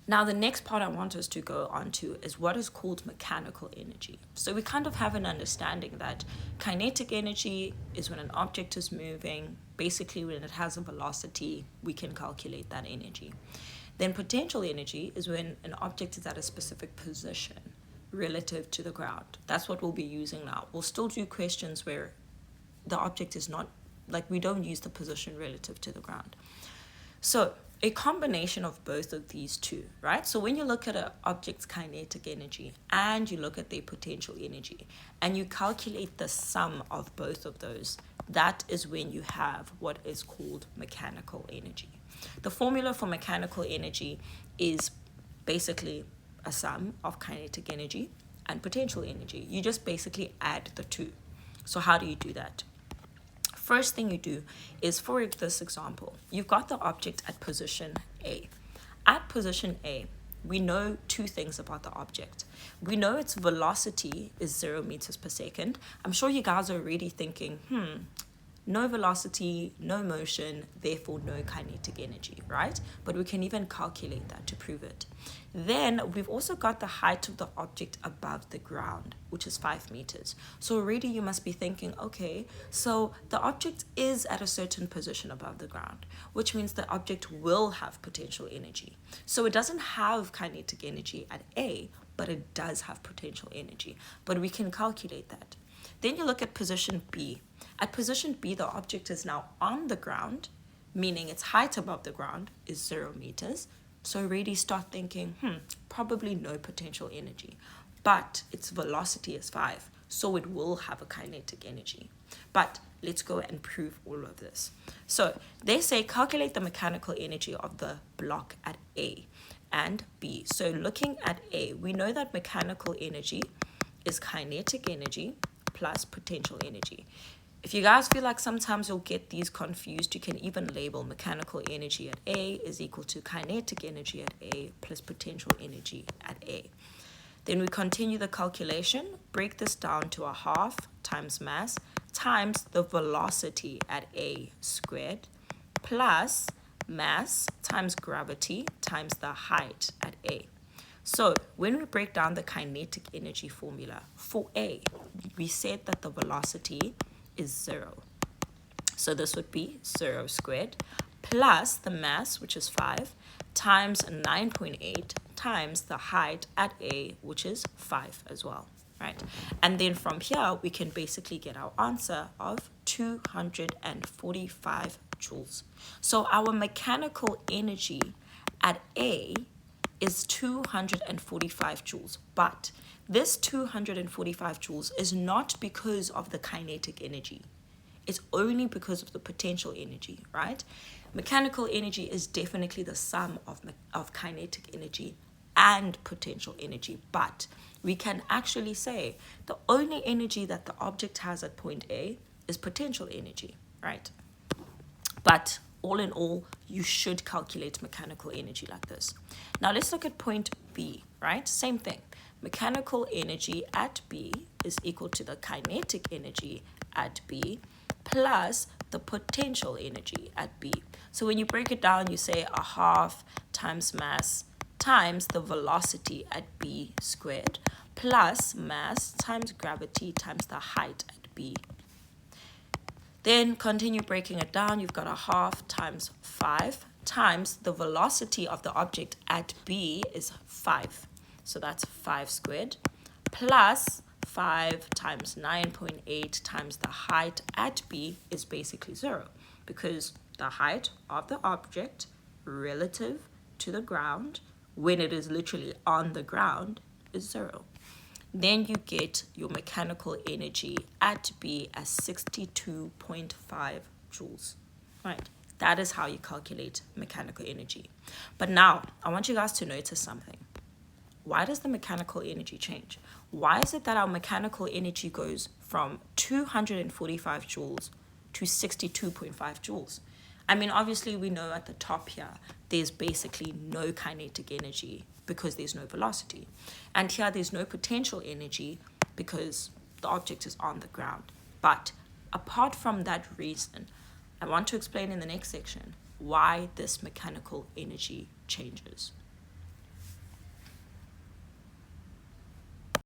Now, the next part I want us to go on to is what is called mechanical energy. So we kind of have an understanding that kinetic energy is when an object is moving. Basically, when it has a velocity, we can calculate that energy. Then potential energy is when an object is at a specific position relative to the ground. That's what we'll be using now. We'll still do questions where the object is not, like, we don't use the position relative to the ground. So a combination of both of these two, right? So when you look at an object's kinetic energy and you look at their potential energy and you calculate the sum of both of those, that is when you have what is called mechanical energy. The formula for mechanical energy is basically a sum of kinetic energy and potential energy. You just basically add the two. So how do you do that? First thing you do is, for this example, you've got the object at position A. At position A, we know two things about the object. We know its velocity is 0 meters per second. I'm sure you guys are already thinking, no velocity, no motion, therefore no kinetic energy, right? But we can even calculate that to prove it. Then we've also got the height of the object above the ground, which is 5 meters. So already you must be thinking, okay, so the object is at a certain position above the ground, which means the object will have potential energy. So it doesn't have kinetic energy at A, but it does have potential energy. But we can calculate that. Then you look at position B. At position B, the object is now on the ground, meaning its height above the ground is 0 meters. So already start thinking, probably no potential energy. But its velocity is 5, so it will have a kinetic energy. But let's go and prove all of this. So they say calculate the mechanical energy of the block at A and B. So looking at A, we know that mechanical energy is kinetic energy plus potential energy. If you guys feel like sometimes you'll get these confused, you can even label mechanical energy at A is equal to kinetic energy at A plus potential energy at A. Then we continue the calculation, break this down to a half times mass times the velocity at A squared plus mass times gravity times the height at A. So when we break down the kinetic energy formula for A, we said that the velocity is 0. So this would be 0 squared plus the mass, which is 5, times 9.8 times the height at A, which is 5 as well, right? And then from here, we can basically get our answer of 245 joules. So our mechanical energy at A is 245 joules, but this 245 joules is not because of the kinetic energy. It's only because of the potential energy, right? Mechanical energy is definitely the sum of kinetic energy and potential energy, but we can actually say the only energy that the object has at point A is potential energy, right? But all in all, you should calculate mechanical energy like this. Now let's look at point B, right? Same thing. Mechanical energy at B is equal to the kinetic energy at B plus the potential energy at B. So when you break it down, you say a half times mass times the velocity at B squared plus mass times gravity times the height at B. Then continue breaking it down. You've got a half times 5 times the velocity of the object at B is 5. So that's 5 squared plus 5 times 9.8 times the height at B is basically 0, because the height of the object relative to the ground when it is literally on the ground is 0. Then you get your mechanical energy at B as 62.5 joules, right? That is how you calculate mechanical energy. But now, I want you guys to notice something. Why does the mechanical energy change? Why is it that our mechanical energy goes from 245 joules to 62.5 joules? I mean, obviously, we know at the top here, there's basically no kinetic energy because there's no velocity. And here, there's no potential energy because the object is on the ground. But apart from that reason, I want to explain in the next section why this mechanical energy changes.